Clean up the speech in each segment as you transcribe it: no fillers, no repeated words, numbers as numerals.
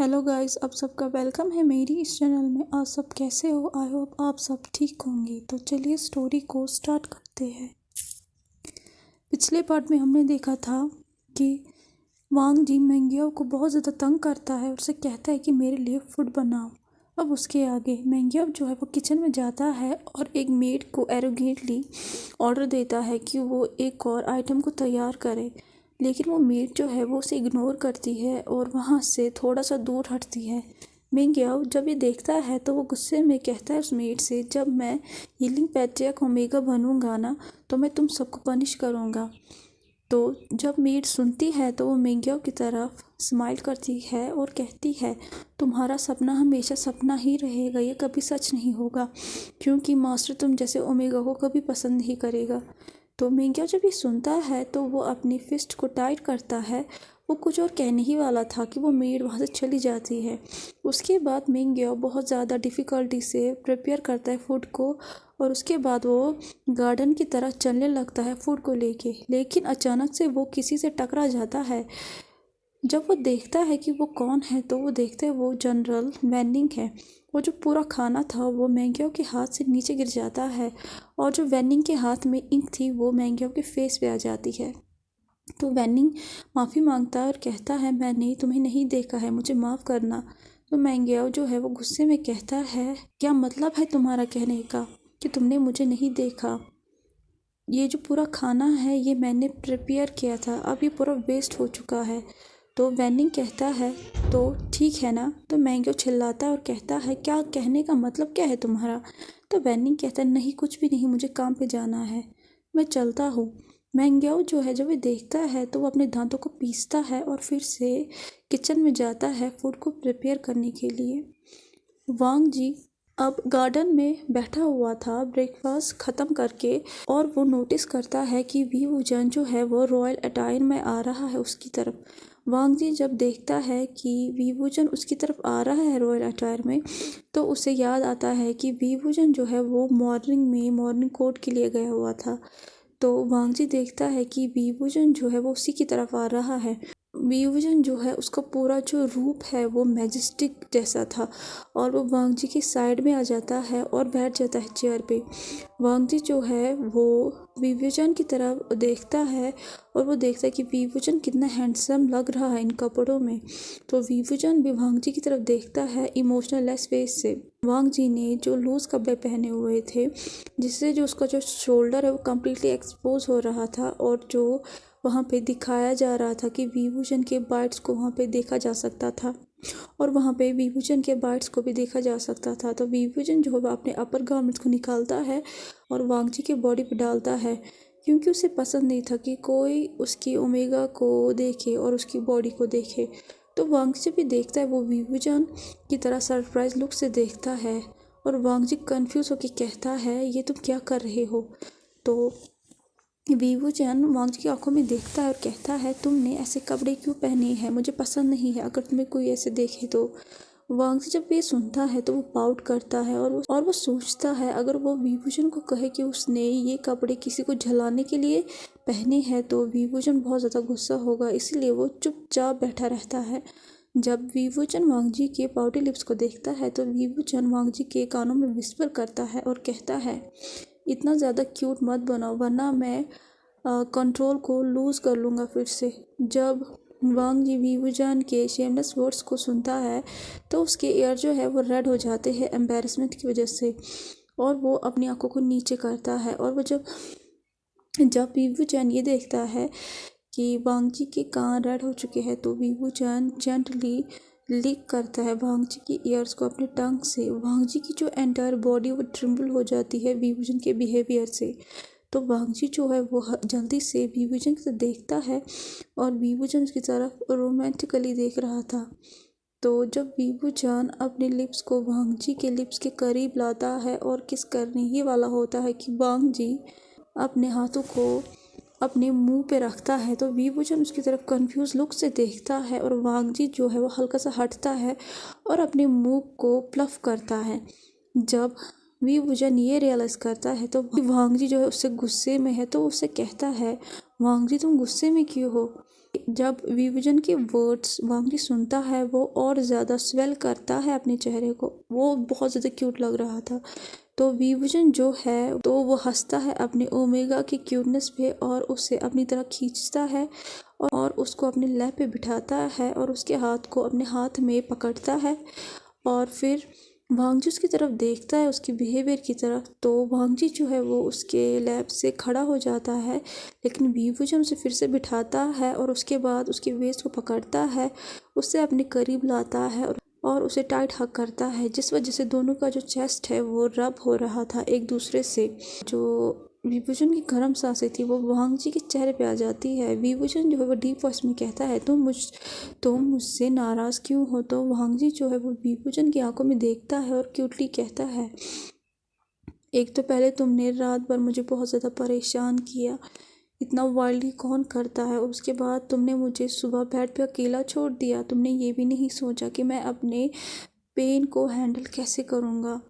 Hello guys, आप सबका welcome है मेरी इस चैनल में। आप सब कैसे हो? आई होप आप सब ठीक होंगे। तो चलिए स्टोरी को स्टार्ट करते हैं। पिछले पार्ट में हमने देखा था कि वांग जी मेंगियाओ को बहुत ज़्यादा तंग करता है और उसे कहता है कि मेरे लिए फूड बनाओ। अब उसके आगे मेंगियाओ जो है वो किचन में जाता है और एक मेड को एरोगेंटली ऑर्डर देता है कि वो एक और आइटम को तैयार करे, लेकिन वो मेड जो है वो उसे इग्नोर करती है और वहाँ से थोड़ा सा दूर हटती है। मेंगियाओ जब ये देखता है तो वो गुस्से में कहता है उस मेड से, जब मैं हीलिंग पैट्रियार्क ओमेगा बनूंगा ना तो मैं तुम सबको पनिश करूँगा। तो जब मेड सुनती है तो वो मेंगियाओ की तरफ स्माइल करती है और कहती है, तुम्हारा सपना हमेशा सपना ही रहेगा, ये कभी सच नहीं होगा, क्योंकि मास्टर तुम जैसे ओमेगा को कभी पसंद नहीं करेगा। तो मेंगियाओ जब ये सुनता है तो वो अपनी फिस्ट को टाइट करता है। वो कुछ और कहने ही वाला था कि वो मेड वहाँ से चली जाती है। उसके बाद मेंगियाओ बहुत ज़्यादा डिफ़िकल्टी से प्रिपेयर करता है फूड को और उसके बाद वो गार्डन की तरह चलने लगता है फूड को लेके, लेकिन अचानक से वो किसी से टकरा जाता है। जब वो देखता है कि वो कौन है तो वो देखता है वो जनरल वेनिंग है। वो जो पूरा खाना था वो मेंगियाओ के हाथ से नीचे गिर जाता है और जो वेनिंग के हाथ में इंक थी वो मेंगियाओ के फेस पे आ जाती है। तो वेनिंग माफ़ी मांगता है और कहता है, मैंने तुम्हें नहीं देखा है, मुझे माफ़ करना। तो मेंगियाओ जो है वो गुस्से में कहता है, क्या मतलब है तुम्हारा कहने का कि तुमने मुझे नहीं देखा? ये जो पूरा खाना है ये मैंने प्रिपेयर किया था, अब ये पूरा वेस्ट हो चुका है। तो वेनिंग कहता है, तो ठीक है ना? तो मेंगियाओ चिल्लाता है और कहता है, क्या कहने का मतलब क्या है तुम्हारा? तो वेनिंग कहता है, नहीं कुछ भी नहीं, मुझे काम पे जाना है, मैं चलता हूँ। मेंगियाओ जो है जब ये देखता है तो वो अपने दांतों को पीसता है और फिर से किचन में जाता है फूड को प्रिपेयर करने के लिए। वांग जी अब गार्डन में बैठा हुआ था ब्रेकफास्ट ख़त्म करके और वो नोटिस करता है कि वी वूजन जो है वो रॉयल अटायर में आ रहा है उसकी तरफ। वांग जी जब देखता है कि वी वूजन उसकी तरफ आ रहा है रॉयल अटायर में तो उसे याद आता है कि वी वूजन जो है वो मॉर्निंग कोट के लिए गया हुआ था। तो वांग जी देखता है कि वी वूजन जो है वो उसी की तरफ आ रहा है। वीवजन जो है उसका पूरा जो रूप है वो मैजेस्टिक जैसा था और वो वांग जी की साइड में आ जाता है और बैठ जाता है चेयर पे। वांग जी जो है वो वीवजन की तरफ देखता है और वो देखता है कि वीवजन कितना हैंडसम लग रहा है इन कपड़ों में। तो वीवजन भी वांग जी की तरफ देखता है इमोशनल लेस फेस से। वांग जी ने जो लूज कपड़े पहने हुए थे जिससे जो उसका जो शोल्डर है वो कम्प्लीटली एक्सपोज हो रहा था और जो वहाँ पे दिखाया जा रहा था कि वीवूजन के बाइट्स को वहाँ पे देखा जा सकता था और वहाँ पे वीवूजन के बाइट्स को भी देखा जा सकता था। तो वीवूजन जो है वह अपने अपर गारमेंट्स को निकालता है और वांगजी के बॉडी पे डालता है, क्योंकि उसे पसंद नहीं था कि कोई उसकी ओमेगा को देखे और उसकी बॉडी को देखे। तो वांगजी भी देखता है, वो वीवूजन की तरह सरप्राइज लुक से देखता है और वांगजी कन्फ्यूज होकर कहता है, ये तुम क्या कर रहे हो? तो वीवूजन वांग जी की आंखों में देखता है और कहता है, तुमने ऐसे कपड़े क्यों पहने हैं? मुझे पसंद नहीं है अगर तुम्हें कोई ऐसे देखे तो। वांग जी जब ये सुनता है तो वो पाउट करता है और वो सोचता है अगर वो वीवूजन को कहे कि उसने ये कपड़े किसी को झलाने के लिए पहने हैं तो वीवूजन बहुत ज़्यादा गुस्सा होगा, इसलिए वो चुपचाप बैठा रहता है। जब वीवूजन वांग जी के पाउटी लिप्स को देखता है तो वीवूजन वांग जी के कानों में विस्पर करता है और कहता है, इतना ज़्यादा क्यूट मत बनाओ वरना मैं कंट्रोल को लूज़ कर लूँगा फिर से। जब वांग जी वीवूजन के शेमलेस वर्ड्स को सुनता है तो उसके ईयर जो है वो रेड हो जाते हैं एम्बेरसमेंट की वजह से और वो अपनी आंखों को नीचे करता है। और वो जब जब वीवूजन ये देखता है कि वांग जी के कान रेड हो चुके हैं तो वीवूजन जेंटली लीक करता है वांग जी की ईयर्स को अपने टंग से। वांग जी की जो एंटायर बॉडी वो ट्रिम्बल हो जाती है वीवूजन के बिहेवियर से। तो वांग जी जो है वो जल्दी से वीवूजन की तरफ देखता है और वीवूजन उसकी तरफ रोमांटिकली देख रहा था। तो जब वीवूजन अपने लिप्स को वांग जी के लिप्स के करीब लाता है और किस करने ही वाला होता है कि वांग जी अपने हाथों को अपने मुंह पे रखता है तो वीवूजन उसकी तरफ कंफ्यूज लुक से देखता है और वांग जी जो है वो हल्का सा हटता है और अपने मुंह को प्लफ करता है। जब वीवूजन ये रियलाइज़ करता है तो वांग जी जो है उससे गुस्से में है तो उससे कहता है, वांग जी तुम गुस्से में क्यों हो? जब विभूजन के वर्ड्स वांगजी सुनता है वो और ज़्यादा स्वेल करता है अपने चेहरे को। वो बहुत ज़्यादा क्यूट लग रहा था। तो विभूजन जो है तो वो हंसता है अपने ओमेगा की क्यूटनेस पे और उसे अपनी तरह खींचता है और उसको अपने लैप पे बिठाता है और उसके हाथ को अपने हाथ में पकड़ता है और फिर वांगजी उसकी तरफ देखता है, उसकी बिहेवियर की तरफ। तो वांगजी जो है वो उसके लैब से खड़ा हो जाता है, लेकिन विभूजन उसे फिर से बिठाता है और उसके बाद उसके वेस्ट को पकड़ता है, उससे अपने करीब लाता है और उसे टाइट हग करता है, जिस वजह से दोनों का जो चेस्ट है वो रब हो रहा था एक दूसरे से। जो विभूजन की गर्म सांसें थी वो वांगजी के चेहरे पे आ जाती है। विभूजन जो है वो डीप वॉइस में कहता है, तुम मुझसे नाराज़ क्यों हो? तो वांगजी जो है वो विभूजन की आंखों में देखता है और क्यूटली कहता है, एक तो पहले तुमने रात भर मुझे बहुत ज़्यादा परेशान किया, इतना वाइल्डली कौन करता है, और उसके बाद तुमने मुझे सुबह बेड पे अकेला छोड़ दिया। तुमने ये भी नहीं सोचा कि मैं अपने पेन को हैंडल कैसे करूँगा।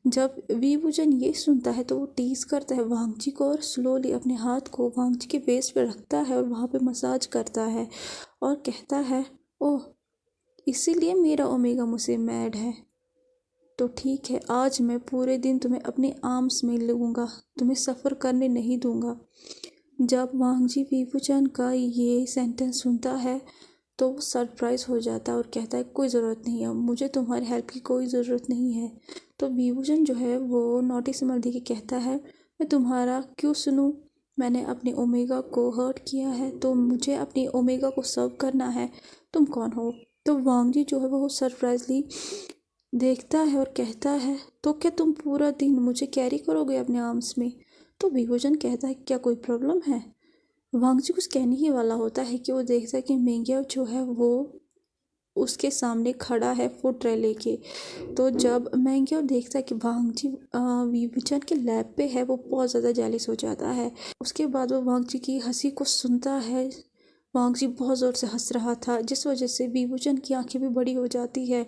जब विभूजन ये सुनता है तो वो टीज करता है वांगजी को और स्लोली अपने हाथ को वांगजी के वेस्ट पे रखता है और वहाँ पे मसाज करता है और कहता है, ओह, इसीलिए मेरा ओमेगा मुझसे मैड है। तो ठीक है, आज मैं पूरे दिन तुम्हें अपने आर्म्स में लूँगा, तुम्हें सफ़र करने नहीं दूँगा। जब वांगजी विभूजन का ये सेंटेंस सुनता है तो वो सरप्राइज़ हो जाता है और कहता है, कोई ज़रूरत नहीं है, मुझे तुम्हारी हेल्प की कोई ज़रूरत नहीं है। तो विभूजन जो है वो नोटिस समझ दे के कहता है, मैं तुम्हारा क्यों सुनूं? मैंने अपने ओमेगा को हर्ट किया है तो मुझे अपनी ओमेगा को सर्व करना है। तुम कौन हो? तो वांगजी जो है वो सरप्राइजली देखता है और कहता है, तो क्या तुम पूरा दिन मुझे कैरी करोगे अपने आर्म्स में? तो विभूजन कहता है, क्या कोई प्रॉब्लम है? वांगजी कुछ कहने ही वाला होता है कि वो देखता है कि मेंग्याओ जो है वो उसके सामने खड़ा है फुट ट्रे लेके। तो जब मेंग्याओ देखता है कि वांगजी विभूजन के लैब पे है, वो बहुत ज़्यादा जेलिस हो जाता है। उसके बाद वो वांगजी की हंसी को सुनता है। वांगजी बहुत ज़ोर से हंस रहा था, जिस वजह से विभूजन की आंखें भी बड़ी हो जाती है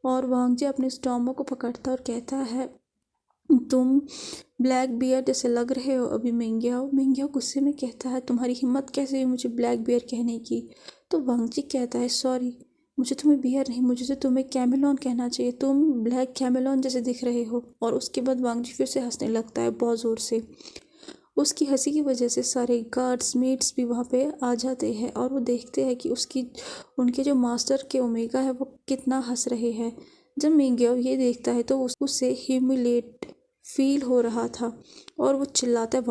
और वांगजी अपने स्टोमक को पकड़ता और कहता है, तुम ब्लैक बियर जैसे लग रहे हो अभी। मेंग्याओ गुस्से में कहता है, तुम्हारी हिम्मत कैसे हुई मुझे ब्लैक बियर कहने की? तो वांगजी कहता है, सॉरी, मुझे तुम्हें बियर नहीं, मुझे तो तुम्हें कैमेलॉन कहना चाहिए, तुम ब्लैक कैमेलॉन जैसे दिख रहे हो। और उसके बाद वांगजी फिर से हंसने लगता है बहुत ज़ोर से। उसकी हंसी की वजह से सारे गार्ड्स मेट्स भी वहाँ पे आ जाते हैं और वो देखते हैं कि उनके जो मास्टर के ओमेगा है वो कितना हंस रहे हैं। जब मेंग्याओ ये देखता है तो उसे ह्यूमिलेट फील हो रहा था और वो चिल्लाता है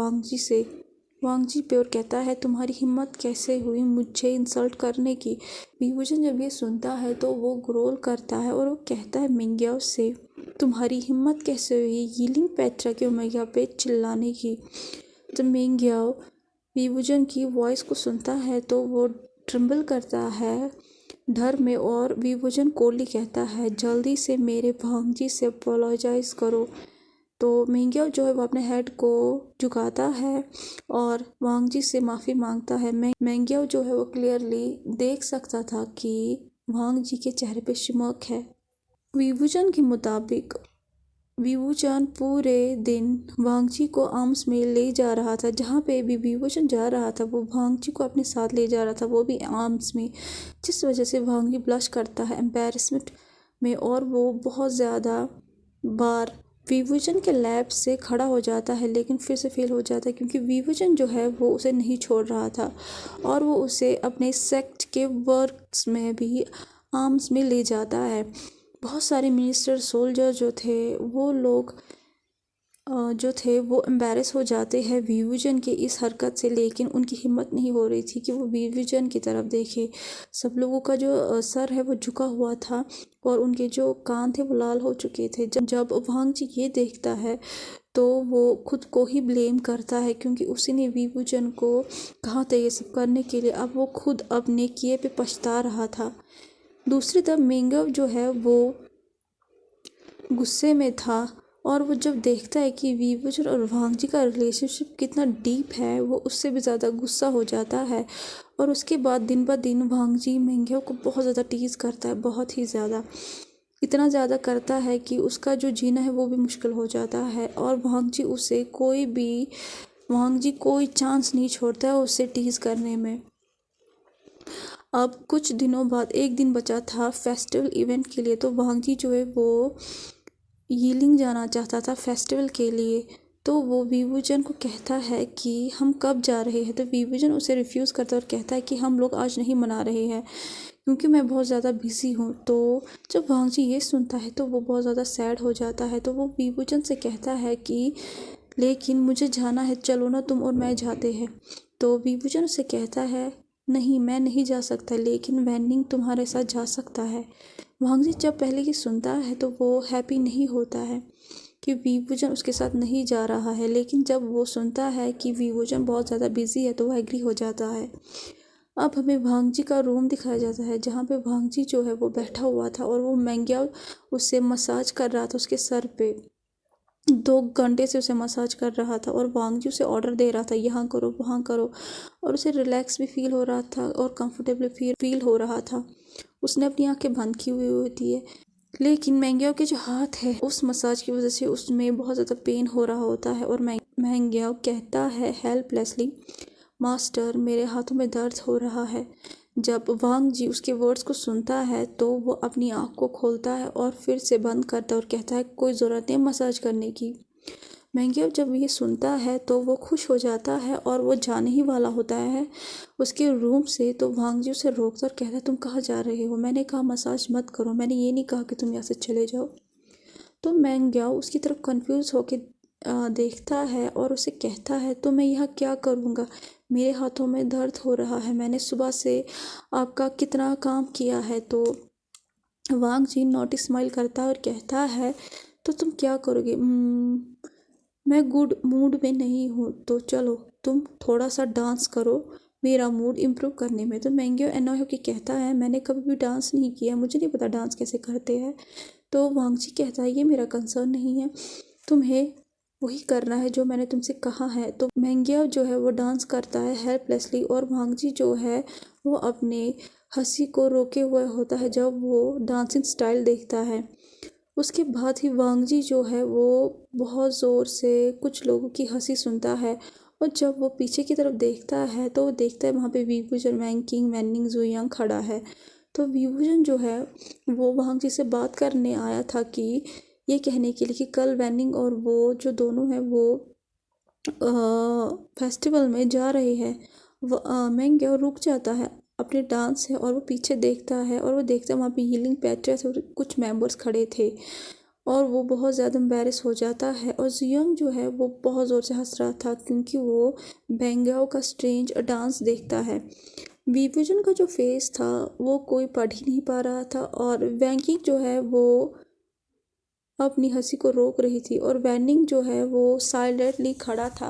वांगजी पे और कहता है, तुम्हारी हिम्मत कैसे हुई मुझे इंसल्ट करने की? विभूजन जब ये सुनता है तो वो ग्रोल करता है और वो कहता है मेंग्याओ से, तुम्हारी हिम्मत कैसे हुई यीलिंग पेट्रा के ओमेगा पे चिल्लाने की? जब मेंग्याओ विभूजन की वॉइस को सुनता है तो वो ट्रम्बल करता है डर में और विभूजन कोल्डली कहता है, जल्दी से मेरे वांगजी से अपोलोजाइज करो। तो मेंग्याओ जो है वो अपने हेड को झुकाता है और वांगजी से माफ़ी मांगता है। मेंग्याओ जो है वो क्लियरली देख सकता था कि वांगजी के चेहरे पे शिमक है। विभूजन के मुताबिक विभूजन पूरे दिन वांगजी को आर्म्स में ले जा रहा था। जहाँ पे भी विभूजन जा रहा था वो वांगजी को अपने साथ ले जा रहा था, वो भी आर्म्स में, जिस वजह से वांगजी ब्लश करता है एम्बैरेसमेंट में और वो बहुत ज़्यादा बार विभूजन के लैब से खड़ा हो जाता है, लेकिन फिर से फेल हो जाता है क्योंकि विभूजन जो है वो उसे नहीं छोड़ रहा था और वो उसे अपने सेक्ट के वर्क्स में भी आर्म्स में ले जाता है। बहुत सारे मिनिस्टर सोल्जर जो थे वो लोग जो थे वो एम्बैरेस हो जाते हैं विभूजन के इस हरकत से, लेकिन उनकी हिम्मत नहीं हो रही थी कि वो विभूजन की तरफ देखे। सब लोगों का जो सर है वो झुका हुआ था और उनके जो कान थे वो लाल हो चुके थे। जब वांगजी ये देखता है तो वो खुद को ही ब्लेम करता है क्योंकि उसी ने विभूजन को कहा था ये सब करने के लिए। अब वो खुद अपने किए पे पछता रहा था। दूसरी तरफ मेंग्याओ जो है वो गुस्से में था और वो जब देखता है कि विभूजन और वांगजी का रिलेशनशिप कितना डीप है वो उससे भी ज़्यादा गुस्सा हो जाता है। और उसके बाद दिन ब दिन वांगजी मेंग्याओ को बहुत ज़्यादा टीज़ करता है, बहुत ही ज़्यादा, इतना ज़्यादा करता है कि उसका जो जीना है वो भी मुश्किल हो जाता है। और वांगजी कोई चांस नहीं छोड़ता है उससे टीज़ करने में। अब कुछ दिनों बाद एक दिन बचा था फेस्टिवल इवेंट के लिए, तो वांगजी जो है वो यीलिंग जाना चाहता था फेस्टिवल के लिए। तो वो वीवूजन को कहता है कि हम कब जा रहे हैं, तो वीवूजन उसे रिफ्यूज़ करता है और कहता है कि हम लोग आज नहीं मना रहे हैं क्योंकि मैं बहुत ज़्यादा बिज़ी हूँ। तो जब वांगजी ये सुनता है तो वो बहुत ज़्यादा सैड हो जाता है। तो वो वीवूजन से कहता है कि लेकिन मुझे जाना है, चलो ना तुम और मैं जाते हैं। तो वीवूजन उसे कहता है नहीं, मैं नहीं जा सकता, लेकिन वैनिंग तुम्हारे साथ जा सकता है। वांगजी जब पहले की सुनता है तो वो हैप्पी नहीं होता है कि वीवूजन उसके साथ नहीं जा रहा है, लेकिन जब वो सुनता है कि वीवूजन बहुत ज़्यादा बिजी है तो वो एग्री हो जाता है। अब हमें वांगजी का रूम दिखाया जाता है जहाँ पे वांगजी जो है वो बैठा हुआ था और वो मैंग्याओ उससे मसाज कर रहा था उसके सर पे। 2 घंटे से उसे मसाज कर रहा था और वांगजी उसे ऑर्डर दे रहा था यहाँ करो वहाँ करो, और उसे रिलैक्स भी फील हो रहा था और कंफर्टेबल फील हो रहा था। उसने अपनी आंखें बंद की हुई होती है, लेकिन मैंग्याओ के जो हाथ है उस मसाज की वजह से उसमें बहुत ज़्यादा पेन हो रहा होता है और मैंग्याओ कहता है हेल्पलेसली, मास्टर मेरे हाथों में दर्द हो रहा है। जब वांगजी उसके वर्ड्स को सुनता है तो वो अपनी आँख को खोलता है और फिर से बंद करता है और कहता है कोई ज़रूरत नहीं मसाज करने की। मैंग्याओ जब ये सुनता है तो वो खुश हो जाता है और वो जाने ही वाला होता है उसके रूम से। तो वांगजी उसे रोकता और कहता है तुम कहाँ जा रहे हो, मैंने कहा मसाज मत करो, मैंने ये नहीं कहा कि तुम यहाँ से चले जाओ। तो मैंग्याओ उसकी तरफ कंफ्यूज होकर देखता है और उसे कहता है तो मैं यहाँ क्या करूँगा, मेरे हाथों में दर्द हो रहा है, मैंने सुबह से आपका कितना काम किया है। तो वांगजी नोटिस स्माइल करता है और कहता है तो तुम क्या करोगे, मैं गुड मूड में नहीं हूँ, तो चलो तुम थोड़ा सा डांस करो मेरा मूड इम्प्रूव करने में। तो मैंग्याओ एनॉय होकर कहता है मैंने कभी भी डांस नहीं किया, मुझे नहीं पता डांस कैसे करते हैं। तो वांगजी कहता है ये मेरा कंसर्न नहीं है, तुम्हें वही करना है जो मैंने तुमसे कहा है। तो मैंग्याओ जो है वो डांस करता है हेल्पलेसली और वांगजी जो है वो अपने हंसी को रोके हुए होता है जब वो डांसिंग स्टाइल देखता है। उसके बाद ही वांगजी जो है वो बहुत ज़ोर से कुछ लोगों की हंसी सुनता है और जब वो पीछे की तरफ देखता है तो वो देखता है वहाँ पे वीवूजन, वैंकिंग, वैनिंग, जुयांग खड़ा है। तो वीवूजन जो है वो वांगजी से बात करने आया था कि ये कहने के लिए कि कल वैनिंग और वो जो दोनों हैं वो फेस्टिवल में जा रहे हैं। मैंग्याओ रुक जाता है अपने डांस से और वो पीछे देखता है और वो देखता है वहाँ पे हीलिंग पैट्रियस और कुछ मेंबर्स खड़े थे और वो बहुत ज़्यादा एम्बैरेस हो जाता है। और जुयांग जो है वो बहुत ज़ोर से हंस रहा था क्योंकि वो मैंग्याओ का स्ट्रेंज डांस देखता है। वीवूजन का जो फेस था वो कोई पढ़ ही नहीं पा रहा था और वैंकिंग जो है वो अपनी हंसी को रोक रही थी और वैनिंग जो है वो साइलेंटली खड़ा था।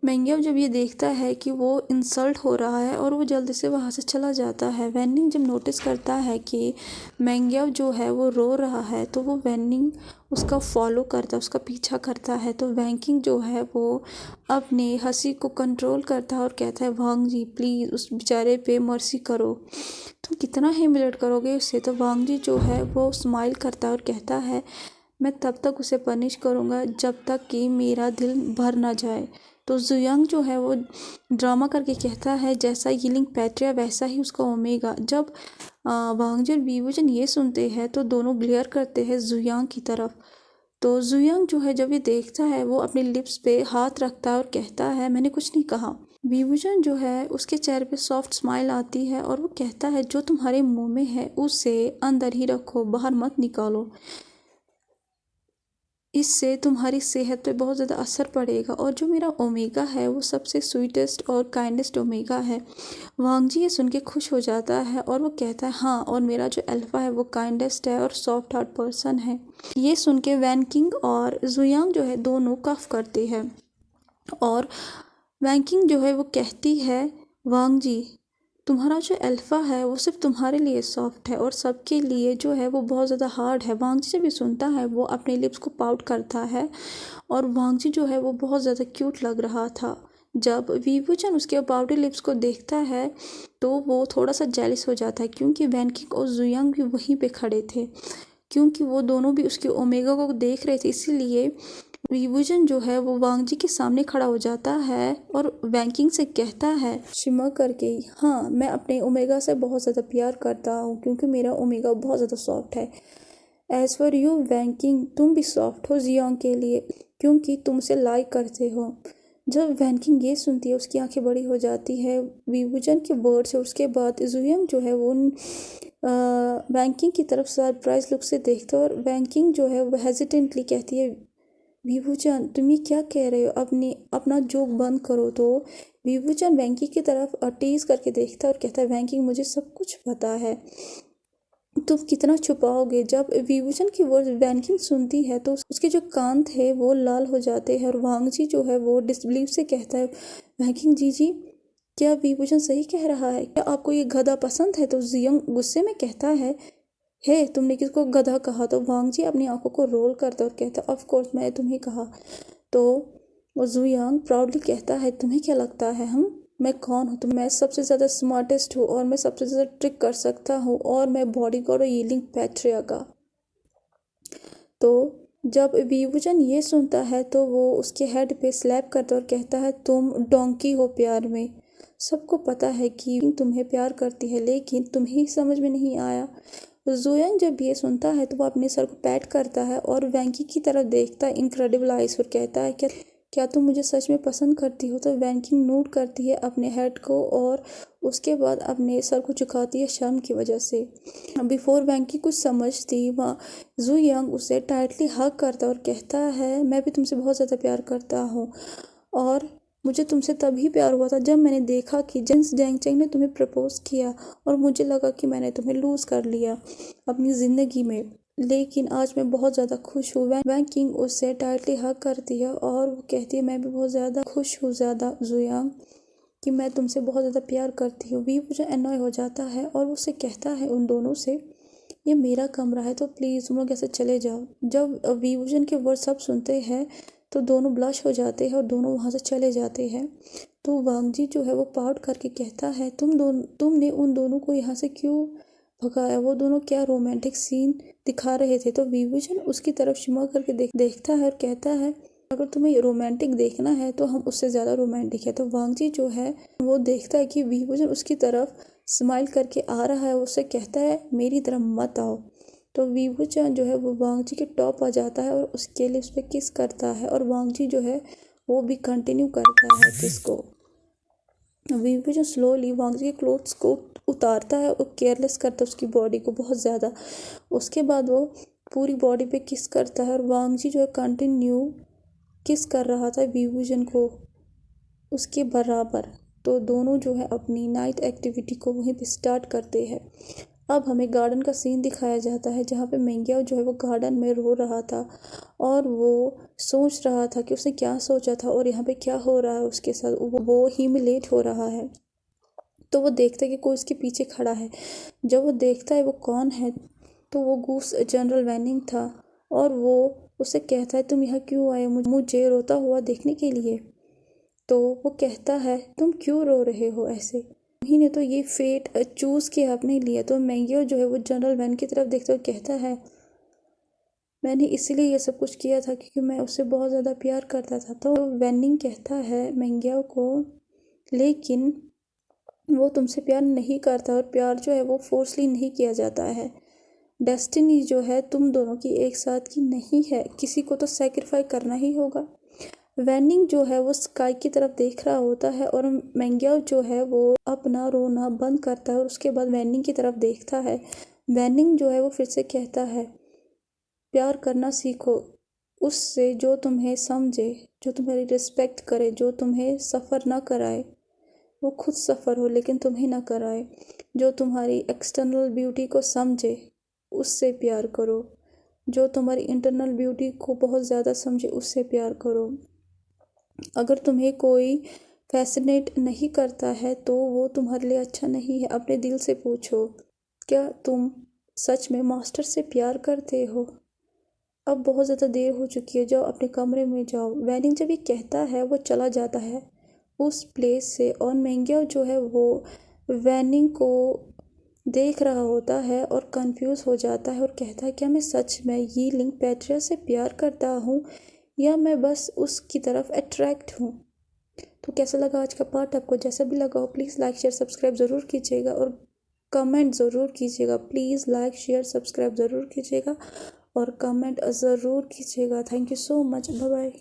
मैंग्याओ जब ये देखता है कि वो इंसल्ट हो रहा है और वो जल्दी से वहाँ से चला जाता है। वैनिंग जब नोटिस करता है कि मैंग्याओ जो है वो रो रहा है तो वो वैनिंग उसका फॉलो करता है, उसका पीछा करता है। तो वैंकिंग जो है वो अपनी हंसी को कंट्रोल करता है और कहता है वांगजी प्लीज़ उस बेचारे पे मर्सी करो, तुम कितना ह्यूमिलेट करोगे उससे। तो वांगजी जो है वो स्माइल करता है और कहता है मैं तब तक उसे पनिश करूँगा जब तक कि मेरा दिल भर ना जाए। तो जुयांग जो है वो ड्रामा करके कहता है जैसा यीलिंग पैट्रिया वैसा ही उसका ओमेगा। जब वांगजी और वीवूजन ये सुनते हैं तो दोनों ग्लेयर करते हैं जुयांग की तरफ। तो जुयांग जो है जब ये देखता है वो अपने लिप्स पे हाथ रखता है और कहता है मैंने कुछ नहीं कहा। वीवूजन जो है उसके चेहरे पे सॉफ्ट स्माइल आती है और वो कहता है जो तुम्हारे मुंह में है उसे अंदर ही रखो, बाहर मत निकालो, इससे तुम्हारी सेहत पे बहुत ज़्यादा असर पड़ेगा। और जो मेरा ओमेगा है वो सबसे स्वीटेस्ट और काइंडेस्ट ओमेगा है। वांगजी ये सुन के खुश हो जाता है और वो कहता है हाँ, और मेरा जो अल्फ़ा है वो काइंडेस्ट है और सॉफ्ट हार्ट पर्सन है। ये सुन के वैंकिंग और जुयांग जो है दोनों कफ करते हैं और वैंकिंग जो है वो कहती है वांगजी तुम्हारा जो अल्फ़ा है वो सिर्फ तुम्हारे लिए सॉफ्ट है और सबके लिए जो है वो बहुत ज़्यादा हार्ड है। वांगजी जब ये सुनता है वो अपने लिप्स को पाउट करता है और वांगजी जो है वो बहुत ज़्यादा क्यूट लग रहा था। जब वीवूजन उसके पाउडर लिप्स को देखता है तो वो थोड़ा सा जेलिस हो जाता है क्योंकि वैंकिंग और जुयांग भी वहीं पे खड़े थे, क्योंकि वो दोनों भी उसके ओमेगा को देख रहे थे। इसीलिए विभूषण जो है वो वांग जी के सामने खड़ा हो जाता है और वैंकिंग से कहता है शिमा करके, हाँ मैं अपने ओमेगा से बहुत ज़्यादा प्यार करता हूँ क्योंकि मेरा ओमेगा बहुत ज़्यादा सॉफ्ट है। एज फॉर यू वैंकिंग, तुम भी सॉफ्ट हो जियांग के लिए क्योंकि तुम उसे लाइक करते हो। जब वैंकिंग ये सुनती है उसकी आंखें बड़ी हो जाती है विभूषण के वर्ड से। उसके बाद जियांग जो है वो वैंकिंग की तरफ सरप्राइज लुक से देखता है और वैंकिंग जो है वो हेजिटेंटली कहती है विभूषण तुम ये क्या कह रहे हो, अपना जोक बंद करो। तो विभूषण वैंकी की तरफ टीज करके देखता है और कहता है वैंकी मुझे सब कुछ पता है, तुम कितना छुपाओगे। जब विभूषण की वर्ड वैंकिंग सुनती है तो उसके जो कान थे वो लाल हो जाते हैं और वांग जी जो है वो डिसबिलीव से कहता है वैंकिंग जी क्या विभूषण सही कह रहा है, क्या आपको ये गधा पसंद है। तो जियांग गुस्से में कहता है हे तुमने किसको गधा कहा। तो वांग जी अपनी आंखों को रोल करता और कहता ऑफ कोर्स मैंने तुम्हें कहा। तो जियांग प्राउडली कहता है तुम्हें क्या लगता है मैं कौन हूँ। तो मैं सबसे ज़्यादा स्मार्टेस्ट हूँ और मैं सबसे ज़्यादा ट्रिक कर सकता हूँ और मैं बॉडी गार्ड और यीलिंग पैट्रिया का। तो जब विभूषण ये सुनता है तो वो उसके हेड पे स्लैप करता और कहता है तुम डोंकी हो प्यार में। सबको पता है कि तुम्हें प्यार करती है लेकिन तुम्हें समझ में नहीं आया। जियांग जब ये सुनता है तो वो अपने सर को पैट करता है और वैंकी की तरफ देखता है इनक्रेडिबल आइज और कहता है क्या तुम मुझे सच में पसंद करती हो। तो वैंकिंग नोट करती है अपने हेड को और उसके बाद अपने सर को झुकाती है शर्म की वजह से। बिफोर वैंकी कुछ समझती वहाँ जियांग उसे टाइटली हग करता और कहता है मैं भी तुमसे बहुत ज़्यादा प्यार करता हूँ और मुझे तुमसे तभी प्यार हुआ था जब मैंने देखा कि जिन्स डैंगचैंग ने तुम्हें प्रपोज किया और मुझे लगा कि मैंने तुम्हें लूज़ कर लिया अपनी ज़िंदगी में, लेकिन आज मैं बहुत ज़्यादा खुश हूँ। वैंकिंग उससे टाइटली हग करती है और वो कहती है मैं भी बहुत ज़्यादा खुश हूँ ज़्यादा जियांग कि मैं तुमसे बहुत ज़्यादा प्यार करती हूँ। वी मुझे एनॉय हो जाता है और उससे कहता है उन दोनों से ये मेरा कमरा है तो प्लीज़ तुम लोग ऐसे चले जाओ। जब विभूषण के वर्ड सब सुनते हैं तो दोनों ब्लश हो जाते हैं और दोनों वहाँ से चले जाते हैं। तो वांग जी जो है वो पाउट करके कहता है तुमने उन दोनों को यहाँ से क्यों भगाया, वो दोनों क्या रोमांटिक सीन दिखा रहे थे। तो विभूषण उसकी तरफ शिमा करके देखता है और कहता है अगर तुम्हें रोमांटिक देखना है तो हम उससे ज़्यादा रोमांटिक है। तो वांग जी जो है वो देखता है कि विभूषण उसकी तरफ स्माइल करके आ रहा है, उससे कहता है मेरी तरफ मत आओ। तो विभूषण जो है वो वांग जी के टॉप आ जाता है और उसके लिए उस पर किस करता है और वांग जी जो है वो भी कंटिन्यू करता है किस को। विभूषण स्लोली वांग जी के क्लोथ्स को उतारता है और केयरलेस करता है उसकी बॉडी को बहुत ज़्यादा। उसके बाद वो पूरी बॉडी पे किस करता है और वांग जी जो है कंटिन्यू किस कर रहा था विभूषण को उसके बराबर। तो दोनों जो है अपनी नाइट एक्टिविटी को वहीं पे स्टार्ट करते हैं। अब हमें गार्डन का सीन दिखाया जाता है जहाँ पे मेंग्याओ जो है वो गार्डन में रो रहा था और वो सोच रहा था कि उसने क्या सोचा था और यहाँ पे क्या हो रहा है उसके साथ। वो ह्यूमिलेट हो रहा है। तो वो देखता है कि कोई उसके पीछे खड़ा है। जब वो देखता है वो कौन है तो वो गूस जनरल वैनिंग था और वो उससे कहता है तुम यहाँ क्यों आए मुझे रोता हुआ देखने के लिए। तो वो कहता है तुम क्यों रो रहे हो ऐसे, तुम्ही ने तो ये फेट चूज़ किया अपने लिए। तो मेंग्याओ जो है वो जनरल वैन की तरफ देखता है और कहता है मैंने इसीलिए ये सब कुछ किया था क्योंकि मैं उससे बहुत ज़्यादा प्यार करता था। तो वैनिंग कहता है मेंग्याओ को लेकिन वो तुमसे प्यार नहीं करता और प्यार जो है वो फोर्सली नहीं किया जाता है। डेस्टिनी जो है तुम दोनों की एक साथ की नहीं है, किसी को तो सेक्रीफाई करना ही होगा। वैनिंग जो है वो स्काई की तरफ देख रहा होता है और मेंग्याओ जो है वो अपना रोना बंद करता है और उसके बाद वैनिंग की तरफ देखता है। वैनिंग जो है वो फिर से कहता है प्यार करना सीखो उससे जो तुम्हें समझे, जो तुम्हारी रिस्पेक्ट करे, जो तुम्हें सफ़र ना कराए, वो खुद सफ़र हो लेकिन तुम्हें ना कराए, जो तुम्हारी एक्सटर्नल ब्यूटी को समझे उससे प्यार करो, जो तुम्हारी इंटरनल ब्यूटी को बहुत ज़्यादा समझे उससे प्यार करो। अगर तुम्हें कोई फैसिनेट नहीं करता है तो वो तुम्हारे लिए अच्छा नहीं है। अपने दिल से पूछो क्या तुम सच में मास्टर से प्यार करते हो। अब बहुत ज़्यादा देर हो चुकी है, जाओ अपने कमरे में जाओ। वैनिंग जब ये कहता है वो चला जाता है उस प्लेस से और मेंग्याओ जो है वो वैनिंग को देख रहा होता है और कंफ्यूज हो जाता है और कहता है क्या मैं सच में यीलिंग पैट्रिया से प्यार करता हूँ या मैं बस उसकी तरफ अट्रैक्ट हूँ। तो कैसा लगा आज का पार्ट? आपको जैसा भी लगा हो प्लीज़ लाइक शेयर सब्सक्राइब ज़रूर कीजिएगा और कमेंट ज़रूर कीजिएगा। प्लीज़ लाइक शेयर सब्सक्राइब ज़रूर कीजिएगा और कमेंट ज़रूर कीजिएगा। Thank you so much. Bye bye.